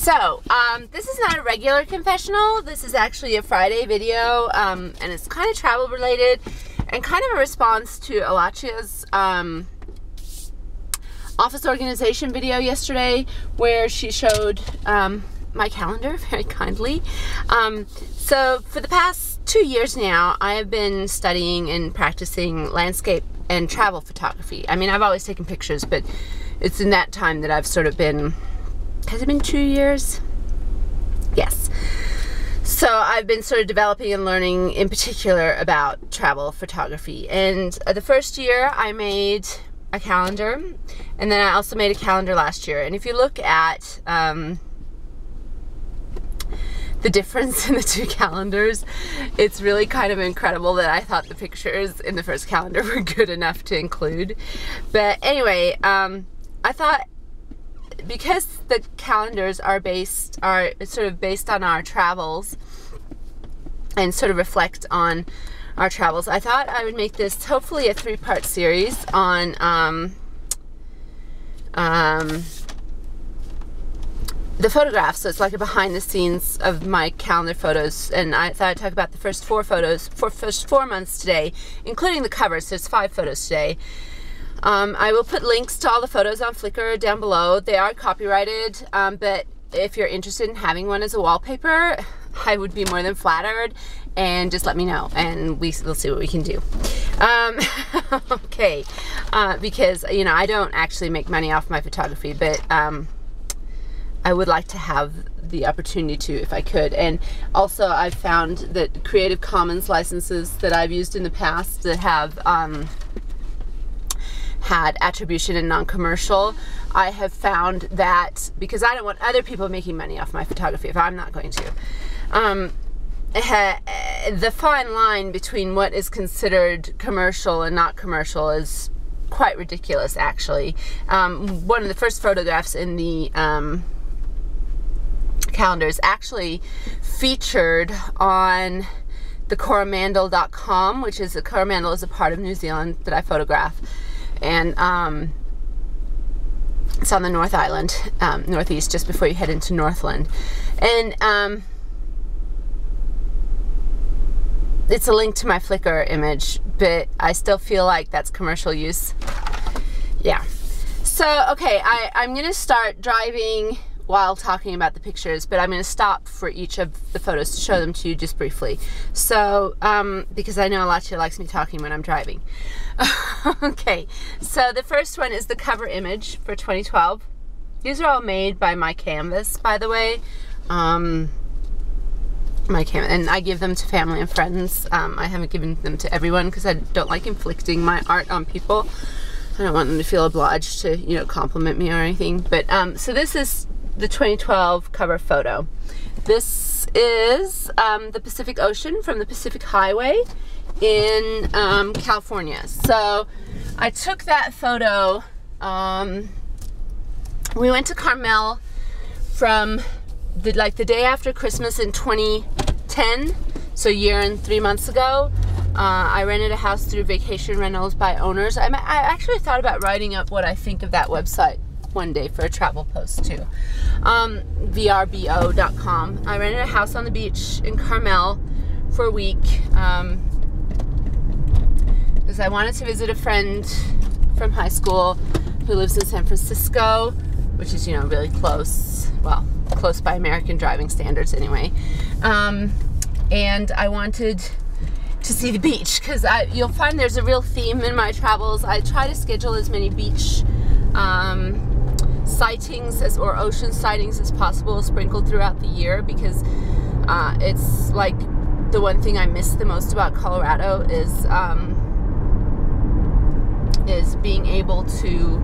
So, this is not a regular confessional. This is actually a Friday video, and it's kind of travel related and kind of a response to Alachia's office organization video yesterday, where she showed my calendar very kindly. So for the past 2 years now, I have been studying and practicing landscape and travel photography. I mean, I've always taken pictures, but it's in that time that I've sort of been, has it been 2 years? Yes. So I've been sort of developing and learning in particular about travel photography. And the first year I made a calendar, and then I also made a calendar last year. And if you look at the difference in the two calendars, it's really kind of incredible that I thought the pictures in the first calendar were good enough to include. But anyway, I thought, because the calendars are sort of based on our travels and sort of reflect on our travels, I thought I would make this hopefully a 3-part series on the photographs. So it's like a behind the scenes of my calendar photos, and I thought I'd talk about the first 4 photos for first 4 months today, including the covers. So there's 5 photos today. I will put links to all the photos on Flickr down below. They are copyrighted, but if you're interested in having one as a wallpaper, I would be more than flattered, and just let me know and we'll see what we can do. Okay, because, you know, I don't actually make money off my photography, but I would like to have the opportunity to if I could. And also I've found that Creative Commons licenses that I've used in the past that have had attribution and non-commercial, I have found that, because I don't want other people making money off my photography if I'm not going to, the fine line between what is considered commercial and not commercial is quite ridiculous, actually. One of the first photographs in the calendars actually featured on the Coromandel.com, which is, Coromandel is a part of New Zealand that I photograph, and it's on the North Island, northeast, just before you head into Northland. And it's a link to my Flickr image, but I still feel like that's commercial use. Yeah. So, okay, I'm going to start driving while talking about the pictures, but I'm going to stop for each of the photos to show them to you just briefly. So, because I know Alachia likes me talking when I'm driving. Okay, so the first one is the cover image for 2012. These are all made by my canvas, by the way. And I give them to family and friends. I haven't given them to everyone because I don't like inflicting my art on people. I don't want them to feel obliged to, you know, compliment me or anything. But so this is the 2012 cover photo. This is the Pacific Ocean from the Pacific Highway in California. So I took that photo. We went to Carmel from the day after Christmas in 2010, so a year and 3 months ago. I rented a house through Vacation Rentals by Owners. I actually thought about writing up what I think of that website one day for a travel post too. vrbo.com. I rented a house on the beach in Carmel for a week because I wanted to visit a friend from high school who lives in San Francisco, which is, you know, really close. Well, close by American driving standards anyway. And I wanted to see the beach because you'll find there's a real theme in my travels. I try to schedule as many beach sightings or ocean sightings as possible sprinkled throughout the year, because it's like the one thing I miss the most about Colorado is being able to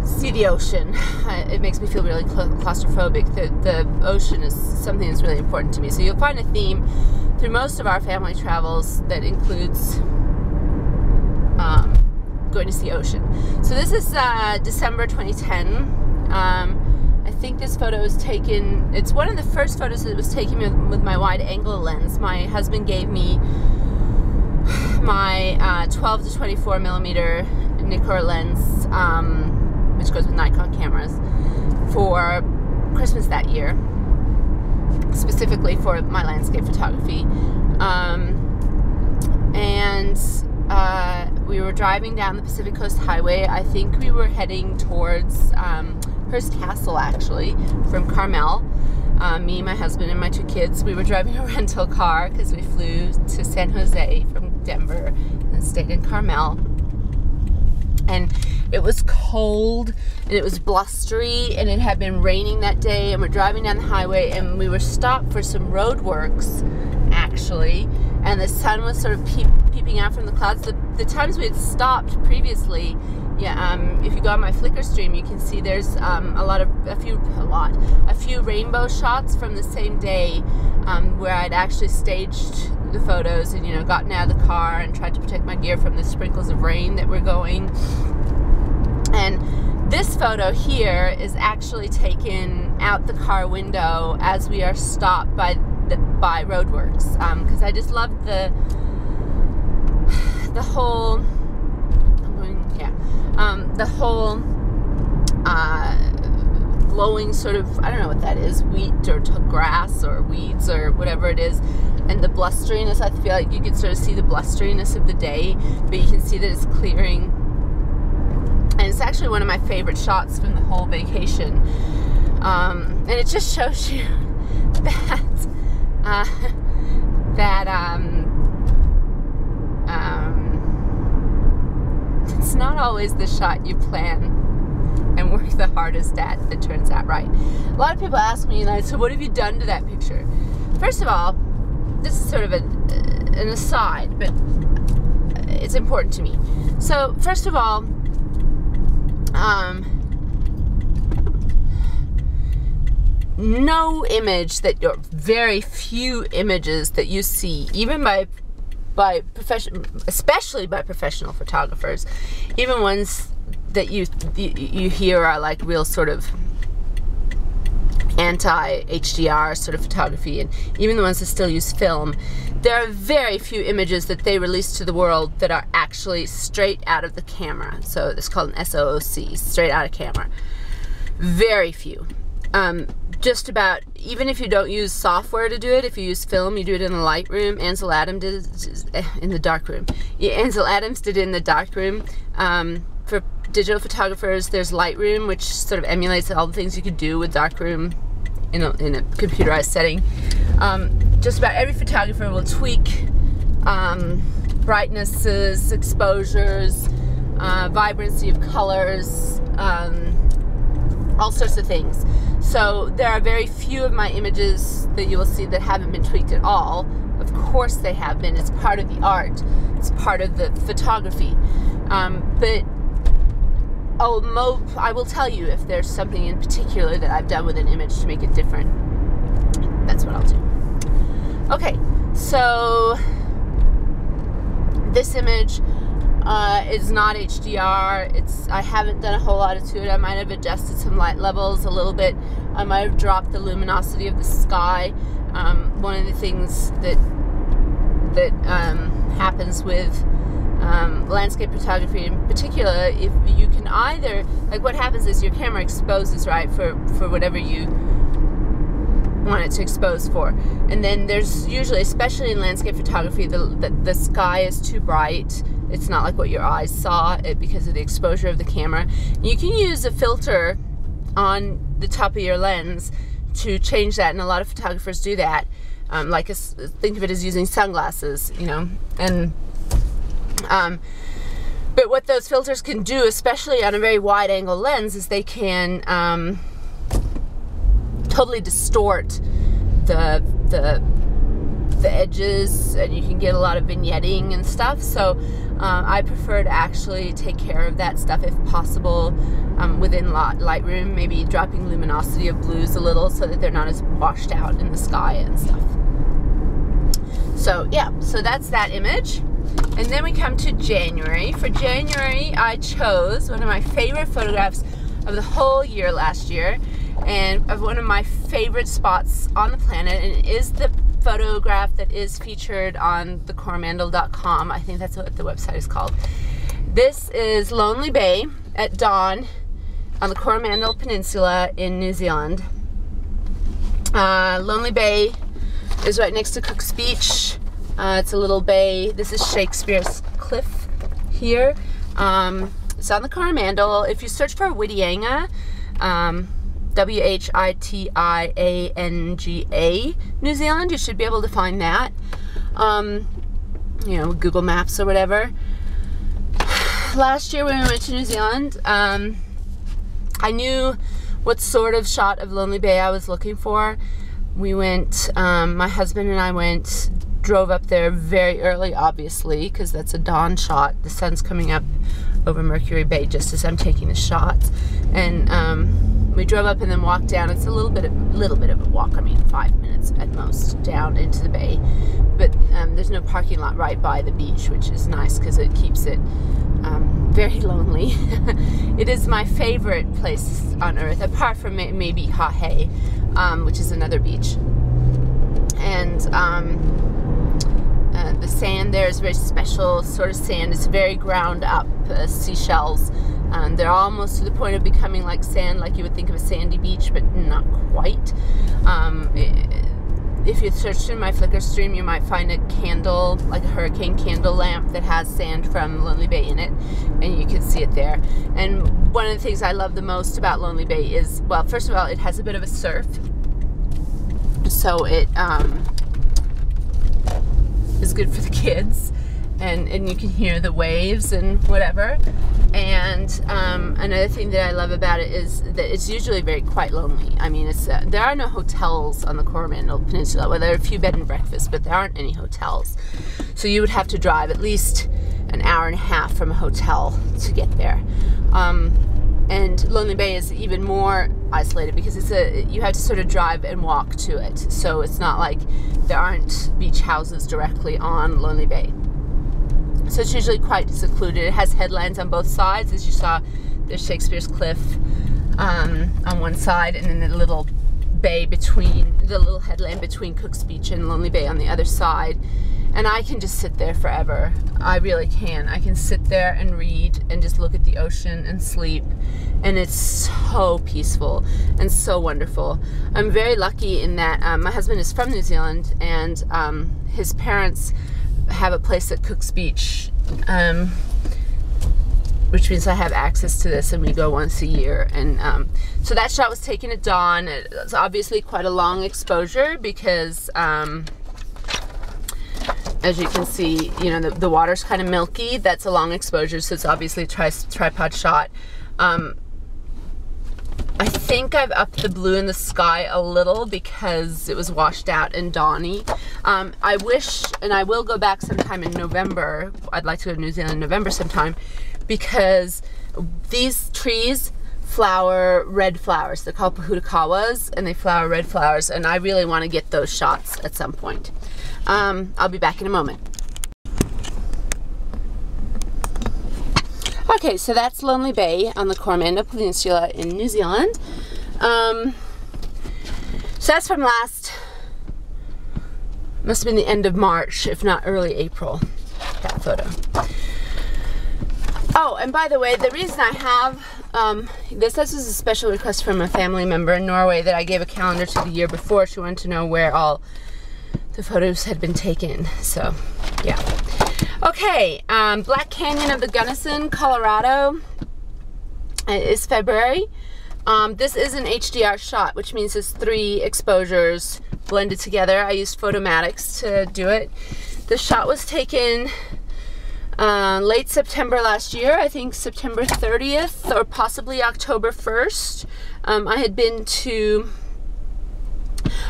see the ocean. It makes me feel really claustrophobic. The ocean is something that's really important to me. So you'll find a theme through most of our family travels that includes going to see ocean. So this is December 2010. I think this photo was taken, it's one of the first photos that was taken with my wide angle lens. My husband gave me my 12 to 24 millimeter Nikkor lens, which goes with Nikon cameras, for Christmas that year, specifically for my landscape photography. And we were driving down the Pacific Coast Highway. I think we were heading towards Hearst Castle, actually, from Carmel. Me, my husband, and my 2 kids. We were driving a rental car because we flew to San Jose from Denver and stayed in Carmel. And it was cold, and it was blustery, and it had been raining that day, and we're driving down the highway, and we were stopped for some road works, actually, and the sun was sort of peeping out from the clouds. The times we had stopped previously, if you go on my Flickr stream, you can see there's a few rainbow shots from the same day, where I'd actually staged the photos and, gotten out of the car and tried to protect my gear from the sprinkles of rain that were going. And this photo here is actually taken out the car window as we are stopped by roadworks, because I just loved the whole glowing sort of, I don't know what that is, wheat or grass or weeds or whatever it is, and the blusteriness. I feel like you could sort of see the blusteriness of the day, but you can see that it's clearing, and it's actually one of my favorite shots from the whole vacation. And it just shows you that it's not always the shot you plan and work the hardest at that turns out right. A lot of people ask me, so what have you done to that picture? First of all, this is sort of an aside, but it's important to me. So first of all, no image that your very few images that you see, even especially by professional photographers, even ones that you hear are like real sort of anti-HDR sort of photography, and even the ones that still use film, there are very few images that they release to the world that are actually straight out of the camera. So it's called an SOOC, straight out of camera. Very few. Just about, even if you don't use software to do it, if you use film, you do it in the Lightroom. Ansel Adams did it in the darkroom. Yeah, Ansel Adams did it in the darkroom. For digital photographers, there's Lightroom, which sort of emulates all the things you could do with darkroom in a computerized setting. Just about every photographer will tweak brightnesses, exposures, vibrancy of colors, all sorts of things. So there are very few of my images that you will see that haven't been tweaked at all. Of course they have been. It's part of the art. It's part of the photography. But I will tell you if there's something in particular that I've done with an image to make it different. That's what I'll do. Okay, so this image is not HDR. I haven't done a whole lot to it. I might have adjusted some light levels a little bit. I might have dropped the luminosity of the sky. One of the things that happens with landscape photography in particular, if you can either, like what happens is your camera exposes, right, for whatever you want it to expose for. And then there's usually, especially in landscape photography, the sky is too bright. It's not like what your eyes saw because of the exposure of the camera. You can use a filter on the top of your lens to change that, and a lot of photographers do that. Think of it as using sunglasses, and but what those filters can do, especially on a very wide angle lens, is they can totally distort the edges, and you can get a lot of vignetting and stuff. So I prefer to actually take care of that stuff if possible within Lightroom, maybe dropping luminosity of blues a little so that they're not as washed out in the sky and stuff. So yeah, so that's that image. And then we come to January. For January, I chose one of my favorite photographs of the whole year last year, and of one of my favorite spots on the planet, and it is the photograph that is featured on thecoromandel.com. I think that's what the website is called. This is Lonely Bay at dawn on the Coromandel Peninsula in New Zealand. Lonely Bay is right next to Cook's Beach. It's a little bay. This is Shakespeare's Cliff here. It's on the Coromandel. If you search for Whitianga, Whitianga, New Zealand, you should be able to find that. You know, Google Maps or whatever. Last year when we went to New Zealand, I knew what sort of shot of Lonely Bay I was looking for. We went, my husband and I went, drove up there very early, obviously, because that's a dawn shot. The sun's coming up over Mercury Bay just as I'm taking the shots. And we drove up and then walked down. It's a little bit of a walk. I mean, 5 minutes at most down into the bay. But there's no parking lot right by the beach, which is nice because it keeps it very lonely. It is my favorite place on earth, apart from maybe Hahe, which is another beach. And the sand there is very special sort of sand. It's very ground up seashells. They're almost to the point of becoming like sand, like you would think of a sandy beach, but not quite. If you search through my Flickr stream, you might find a candle, like a hurricane candle lamp that has sand from Lonely Bay in it, and you can see it there. And one of the things I love the most about Lonely Bay is, well, first of all, it has a bit of a surf, so it is good for the kids, and you can hear the waves and whatever. And another thing that I love about it is that it's usually quite lonely. I mean, there are no hotels on the Coromandel Peninsula. Well, there are a few bed and breakfasts, but there aren't any hotels. So you would have to drive at least an hour and a half from a hotel to get there. And Lonely Bay is even more isolated because you have to sort of drive and walk to it. So it's not like there aren't beach houses directly on Lonely Bay. So it's usually quite secluded. It has headlands on both sides. As you saw, there's Shakespeare's Cliff on one side, and then the little bay between, the little headland between Cook's Beach and Lonely Bay on the other side. And I can just sit there forever. I really can. I can sit there and read and just look at the ocean and sleep. And it's so peaceful and so wonderful. I'm very lucky in that my husband is from New Zealand, and his parents have a place at Cook's Beach, which means I have access to this, and we go once a year. And so that shot was taken at dawn. It's obviously quite a long exposure because as you can see, you know, the water's kind of milky. That's a long exposure, so it's obviously a tripod shot. I think I've upped the blue in the sky a little because it was washed out and dawny. I wish, and I will go back sometime in November. I'd like to go to New Zealand in November sometime, because these trees flower red flowers. They're called pahutakawas, and they flower red flowers, and I really want to get those shots at some point. I'll be back in a moment. Okay, so that's Lonely Bay on the Coromandel Peninsula in New Zealand. So that's from must have been the end of March, if not early April, that photo. Oh, and by the way, the reason I have this was a special request from a family member in Norway that I gave a calendar to the year before. She wanted to know where all the photos had been taken, so yeah. Okay, Black Canyon of the Gunnison, Colorado. It is February. This is an HDR shot, which means it's 3 exposures blended together. I used Photomatics to do it. The shot was taken late September last year, I think September 30th or possibly October 1st. I had been to,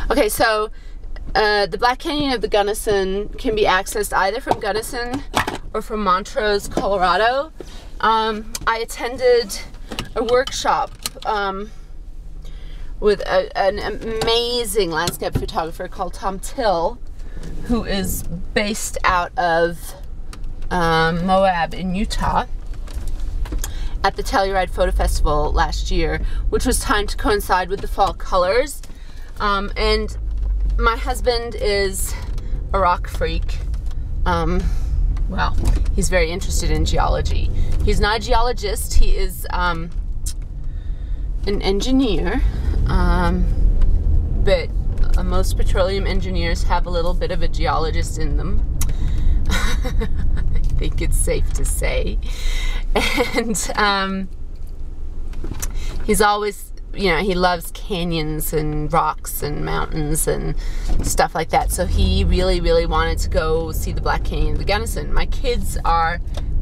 okay, so the Black Canyon of the Gunnison can be accessed either from Gunnison or from Montrose, Colorado. I attended a workshop with an amazing landscape photographer called Tom Till, who is based out of Moab in Utah, at the Telluride Photo Festival last year, which was timed to coincide with the fall colors. And my husband is a rock freak. Well, he's very interested in geology. He's not a geologist, he is an engineer, but most petroleum engineers have a little bit of a geologist in them. I think it's safe to say. And he's always, you know, he loves canyons and rocks and mountains and stuff like that. So he really, really wanted to go see the Black Canyon of the Gunnison. My kids are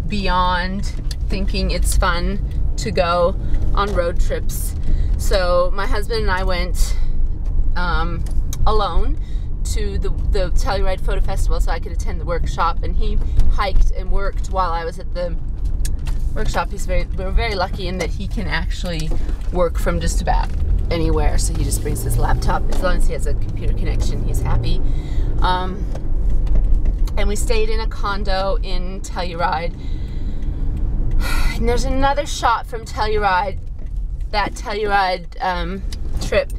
beyond thinking it's fun to go on road trips. So my husband and I went alone to the Telluride Photo Festival so I could attend the workshop, and he hiked and worked while I was at the workshop. We're very lucky in that he can actually work from just about anywhere, so he just brings his laptop. As long as he has a computer connection, he's happy. And we stayed in a condo in Telluride. And there's another shot from Telluride, that Telluride trip,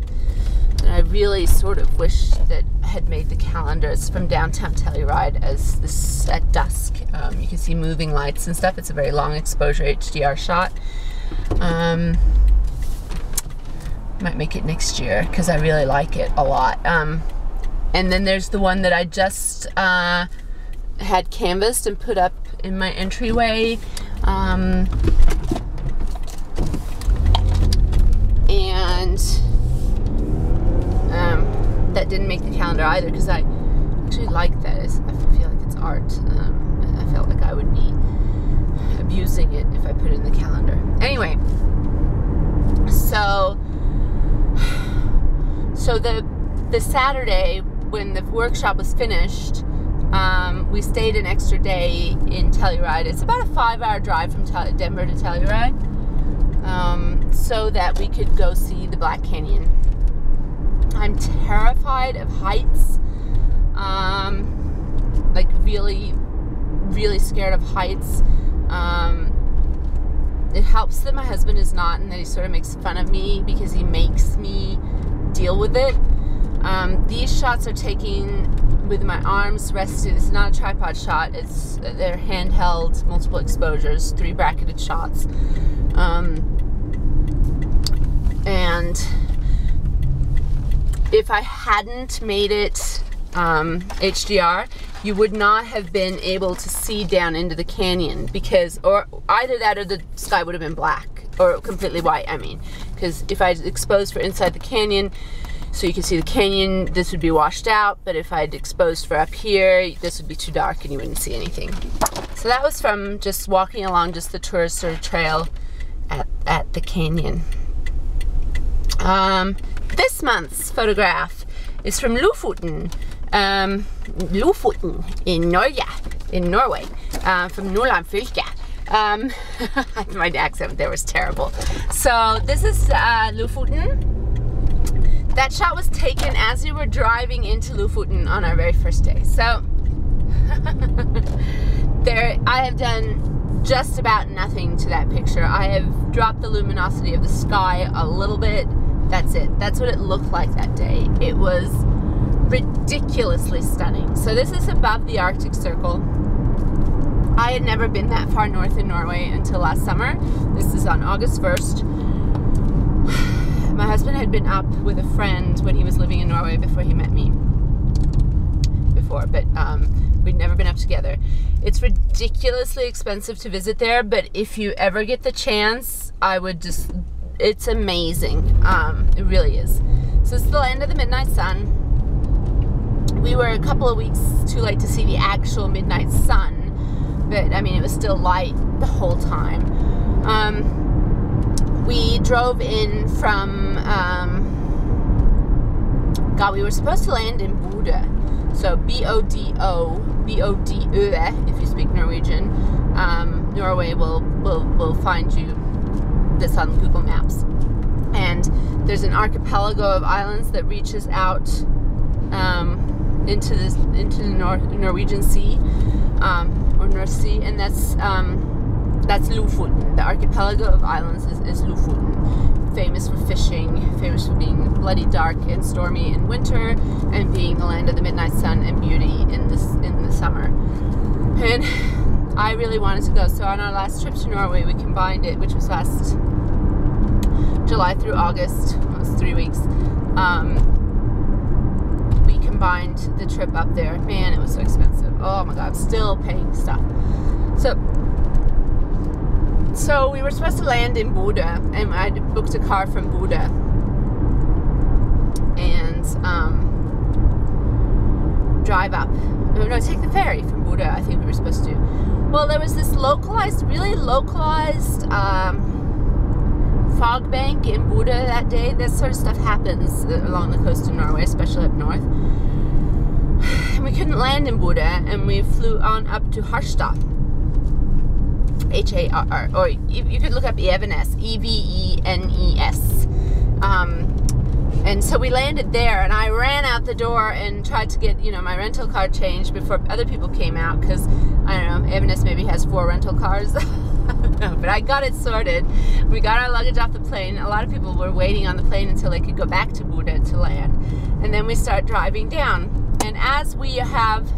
that I really sort of wish that I had made the calendars from downtown Telluride as this at dusk. You can see moving lights and stuff. It's a very long exposure HDR shot. Might make it next year because I really like it a lot. And then there's the one that I just had canvassed and put up in my entryway. And that didn't make the calendar either because I actually like that. I feel like it's art. I felt like I would be abusing it if I put it in the calendar. Anyway, so the Saturday when the workshop was finished, we stayed an extra day in Telluride. It's about a 5-hour drive from Denver to Telluride, so that we could go see the Black Canyon. I'm terrified of heights, like really, really scared of heights. It helps that my husband is not, and that he sort of makes fun of me because he makes me deal with it. These shots are taken with my arms rested. It's not a tripod shot. They're handheld, multiple exposures, 3 bracketed shots. And if I hadn't made it HDR, you would not have been able to see down into the canyon, because, or either that or the sky would have been black or completely white. I mean, because if I exposed for inside the canyon, so you can see the canyon, this would be washed out. But if I'd exposed for up here, this would be too dark and you wouldn't see anything. So that was from just walking along just the tourist sort of trail at the canyon. This month's photograph is from Lofoten, Lofoten in Norway, from Nordland fylke. My accent there was terrible. So this is Lofoten. That shot was taken as we were driving into Lofoten on our very first day. So I have done just about nothing to that picture. I have dropped the luminosity of the sky a little bit. That's it. That's what it looked like that day. It was ridiculously stunning. So this is above the Arctic Circle. I had never been that far north in Norway until last summer. This is on August 1st. My husband had been up with a friend when he was living in Norway before he met me. But we'd never been up together. It's ridiculously expensive to visit there, but if you ever get the chance, I would just, it's amazing. It really is. So it's the land of the midnight sun. We were a couple of weeks too late to see the actual midnight sun, but I mean, it was still light the whole time. We drove in from, we were supposed to land in Bodø. So B-O-D-O-E if you speak Norwegian. Norway will find you this on Google Maps. And there's an archipelago of islands that reaches out into the Norwegian Sea, or North Sea, and that's Lofoten. The archipelago of islands is Lofoten. Famous for fishing, famous for being bloody dark and stormy in winter, and being the land of the midnight sun and beauty in the summer. And I really wanted to go, so on our last trip to Norway, we combined it, which was last July through August. It was 3 weeks. combined the trip up there. Man, it was so expensive. Oh my God, still paying stuff. So we were supposed to land in Buda, and I booked a car from Buda, and drive up. No, take the ferry from Buda, I think we were supposed to. Well, there was this really localized fog bank in Buda that day. That sort of stuff happens along the coast of Norway, especially up north. And we couldn't land in Buda, and we flew on up to Harstad. H-A-R-R, or you could look up Evenes, E-V-E-N-E-S. And so we landed there, and I ran out the door and tried to get, my rental car changed before other people came out, because, I don't know, Evenes maybe has 4 rental cars. I don't know, but I got it sorted. We got our luggage off the plane. A lot of people were waiting on the plane until they could go back to Buda to land. And then we start driving down. And as we have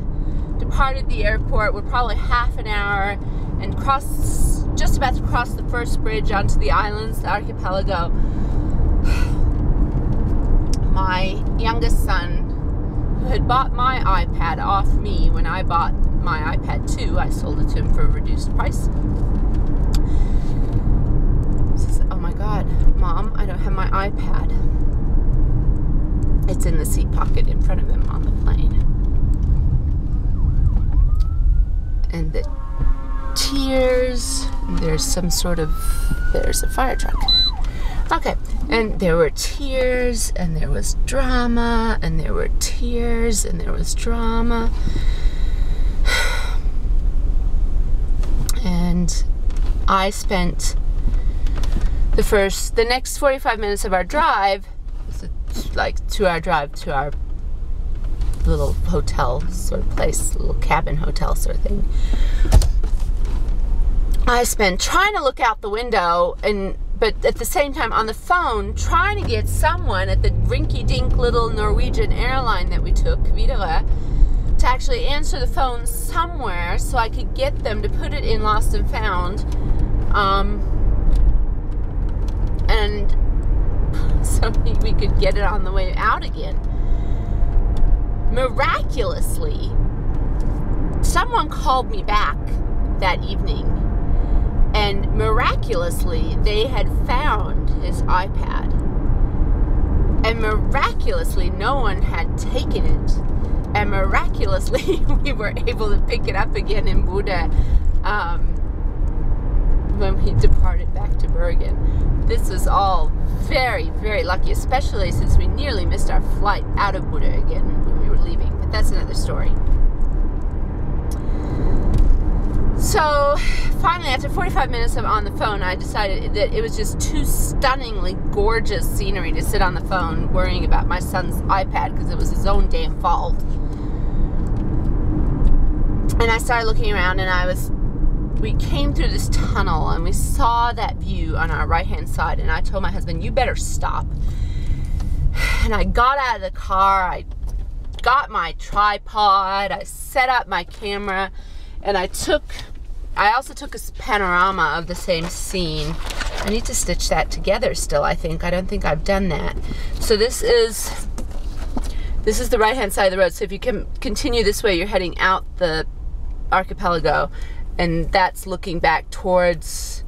departed the airport, we're probably half an hour and just about to cross the first bridge onto the islands, the archipelago. My youngest son, who had bought my iPad off me when I bought my iPad 2, I sold it to him for a reduced price. Says, "Oh my God, Mom, I don't have my iPad." It's in the seat pocket in front of him on the plane. And the tears, there's a fire truck. Okay, and there were tears, and there was drama, and there were tears, and there was drama. And I spent the next 45 minutes of our drive, it's like 2-hour drive to our little hotel sort of place, little cabin hotel sort of thing. I spent trying to look out the window, but at the same time on the phone trying to get someone at the rinky-dink little Norwegian airline that we took, Widerøe, to actually answer the phone somewhere so I could get them to put it in Lost and Found, and so we could get it on the way out again. Miraculously, someone called me back that evening, and miraculously they had found his iPad, and miraculously no one had taken it, and miraculously we were able to pick it up again in Buda when we departed back to Bergen. This was all very, very lucky, especially since we nearly missed our flight out of Buda again when we were leaving, but that's another story. So finally, after 45 minutes on the phone, I decided that it was just too stunningly gorgeous scenery to sit on the phone worrying about my son's iPad, because it was his own damn fault. And I started looking around, and we came through this tunnel, and we saw that view on our right-hand side, and I told my husband, "You better stop." And I got out of the car, I got my tripod, I set up my camera, and I also took a panorama of the same scene. I need to stitch that together still, I think. I don't think I've done that. So this is the right-hand side of the road. So if you can continue this way, you're heading out the archipelago, and that's looking back towards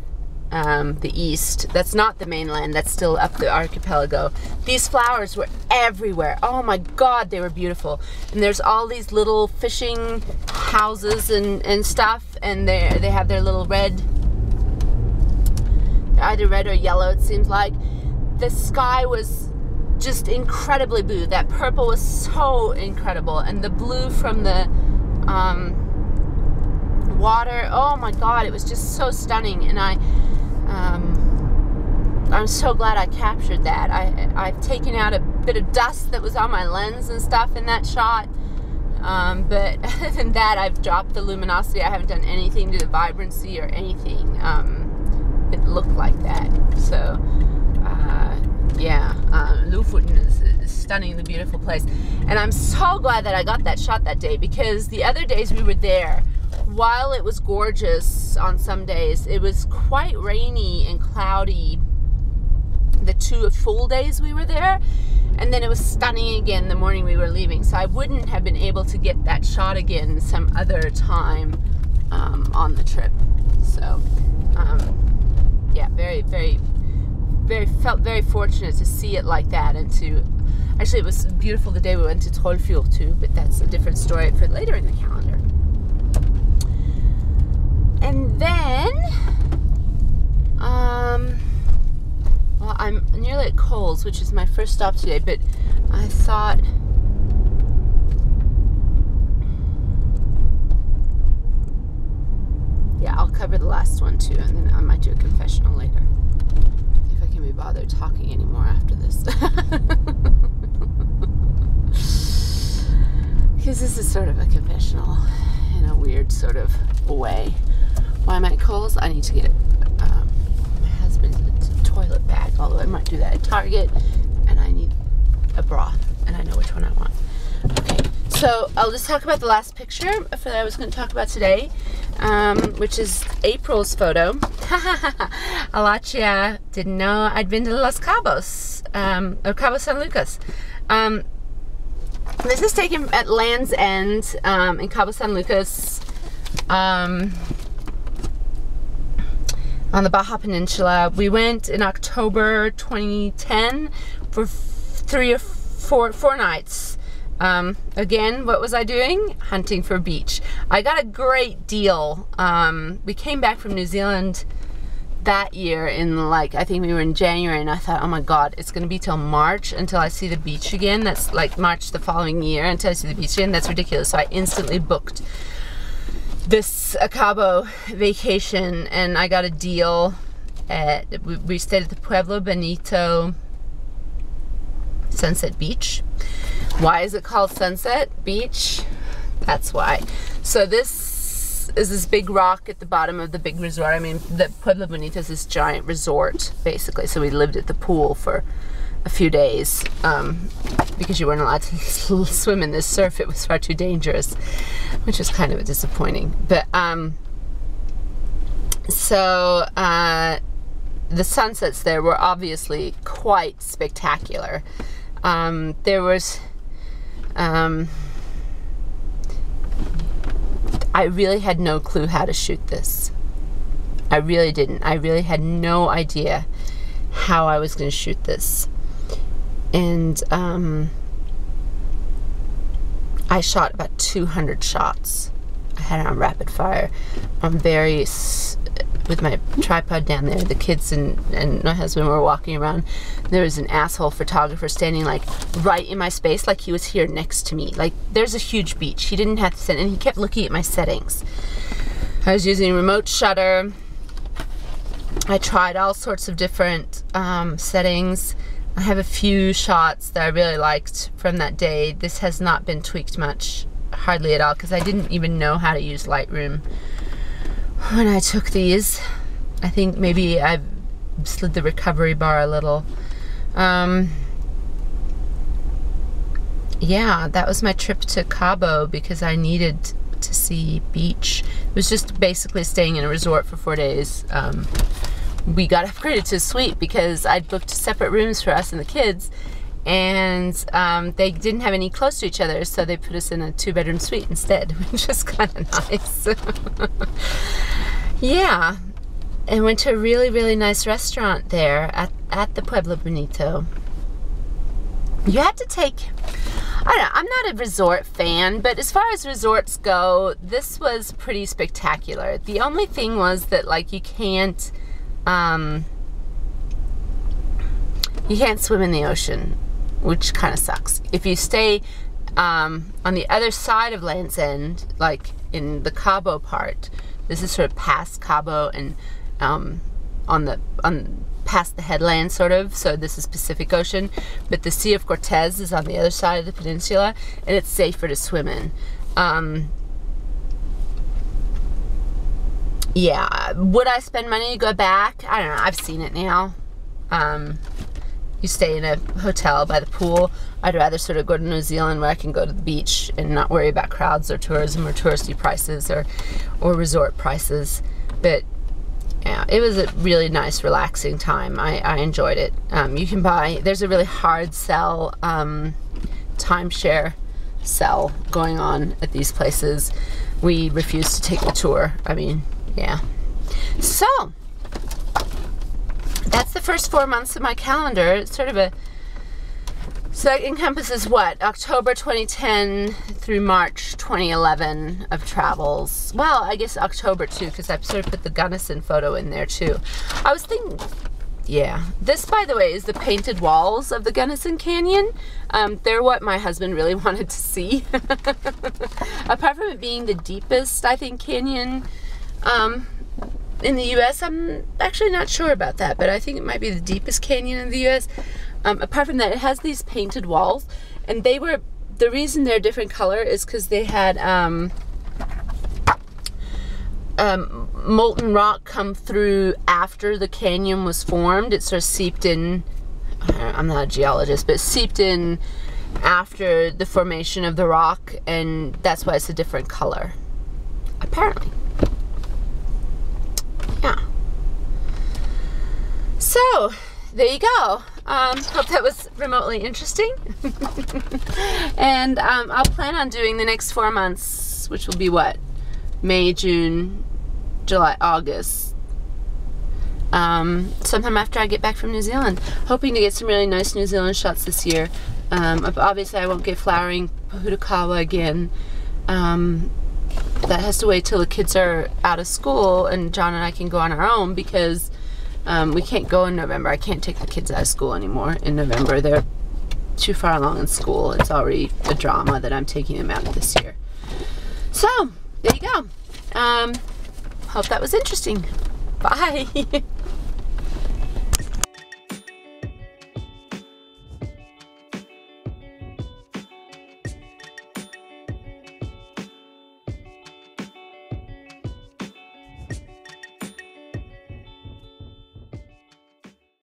the east. That's not the mainland, that's still up the archipelago. These flowers were everywhere. Oh my God, they were beautiful. And there's all these little fishing houses and stuff, and they have their little red, either red or yellow, it seems like. The sky was just incredibly blue. That purple was so incredible, and the blue from the water, oh my God, it was just so stunning. And I'm so glad I captured that. I've taken out a bit of dust that was on my lens and stuff in that shot, but other than that, I've dropped the luminosity. I haven't done anything to the vibrancy or anything. It looked like that. So yeah, Lofoten is a stunningly beautiful place, and I'm so glad that I got that shot that day, because the other days we were there, while it was gorgeous on some days, it was quite rainy and cloudy the 2 full days we were there, and then it was stunning again the morning we were leaving. So I wouldn't have been able to get that shot again some other time on the trip. So yeah, felt very fortunate to see it like that, and to actually, it was beautiful the day we went to Trollfjord too, but that's a different story for later in the calendar. And then well, I'm nearly at Coles, which is my first stop today, but I thought yeah, I'll cover the last one too, and then I might do a confessional later. See if I can be bothered talking anymore after this. Because this is sort of a confessional in a weird sort of way. Why am I at Kohl's? I need to get my husband's toilet bag, although I might do that at Target, and I need a bra, and I know which one I want. Okay, so I'll just talk about the last picture that I was going to talk about today, which is April's photo. Alachia didn't know I'd been to Los Cabos, or Cabo San Lucas. This is taken at Land's End in Cabo San Lucas, on the Baja Peninsula. We went in October 2010 for 4 nights. Again, what was I doing? Hunting for beach. I got a great deal. We came back from New Zealand that year in, like, I think we were in January, and I thought, oh my god, it's gonna be till March until I see the beach again. That's like March the following year until I see the beach again. That's ridiculous. So I instantly booked this Cabo vacation, and I got a deal at, we stayed at the Pueblo Bonito Sunset Beach. Why is it called Sunset Beach? That's why. So this is this big rock at the bottom of the big resort. I mean, the Pueblo Bonito is this giant resort, basically. So we lived at the pool for a few days because you weren't allowed to swim in this surf. It was far too dangerous, which was kind of disappointing. But so the sunsets there were obviously quite spectacular. There was I really had no clue how to shoot this. I really didn't. I really had no idea how I was going to shoot this. And I shot about 200 shots. I had it on rapid fire. I'm very, with my tripod down there, the kids and my husband were walking around. There was an asshole photographer standing like right in my space, like he was here next to me. Like, there's a huge beach. He didn't have to set, and he kept looking at my settings. I was using remote shutter. I tried all sorts of different settings. I have a few shots that I really liked from that day. This has not been tweaked much, hardly at all, because I didn't even know how to use Lightroom when I took these. I think maybe I slid the recovery bar a little. Yeah, that was my trip to Cabo because I needed to see beach. It was just basically staying in a resort for 4 days. We got upgraded to a suite because I'd booked separate rooms for us and the kids, and they didn't have any close to each other, so they put us in a 2-bedroom suite instead, which is kind of nice. Yeah, and went to a really, really nice restaurant there at the Pueblo Bonito. You had to take, I don't know, I'm not a resort fan, but as far as resorts go, this was pretty spectacular. The only thing was that, like, you can't swim in the ocean, which kind of sucks. If you stay on the other side of Land's End, like in the Cabo part, this is sort of past Cabo and past the headland, sort of. So this is Pacific Ocean, but the Sea of Cortez is on the other side of the peninsula, and it's safer to swim in. Yeah, would I spend money to go back? I don't know. I've seen it now. You stay in a hotel by the pool. I'd rather sort of go to New Zealand where I can go to the beach and not worry about crowds or tourism or touristy prices or resort prices. But yeah, yeah, it was a really nice, relaxing time. I enjoyed it. You can buy, there's a really hard sell, timeshare sell going on at these places. We refused to take the tour. I mean, yeah. So, that's the first 4 months of my calendar. It's sort of a, so that encompasses what? October 2010 through March 2011 of travels. Well, I guess October too, because I've sort of put the Gunnison photo in there too. I was thinking, yeah. This, by the way, is the painted walls of the Gunnison Canyon. They're what my husband really wanted to see. Apart from it being the deepest, I think, canyon in the U.S., I'm actually not sure about that, but I think it might be the deepest canyon in the U.S. Apart from that, it has these painted walls, and they were, the reason they're different color is because they had molten rock come through after the canyon was formed. It sort of seeped in, I'm not a geologist, but it seeped in after the formation of the rock, and that's why it's a different color, apparently. Yeah. So, there you go. Hope that was remotely interesting. And I'll plan on doing the next 4 months, which will be what? May, June, July, August. Sometime after I get back from New Zealand. Hoping to get some really nice New Zealand shots this year. Obviously I won't get flowering Pohutakawa again. That has to wait till the kids are out of school and John and I can go on our own, because we can't go in November. I can't take the kids out of school anymore in November. They're too far along in school. It's already a drama that I'm taking them out this year. So, there you go. Hope that was interesting. Bye.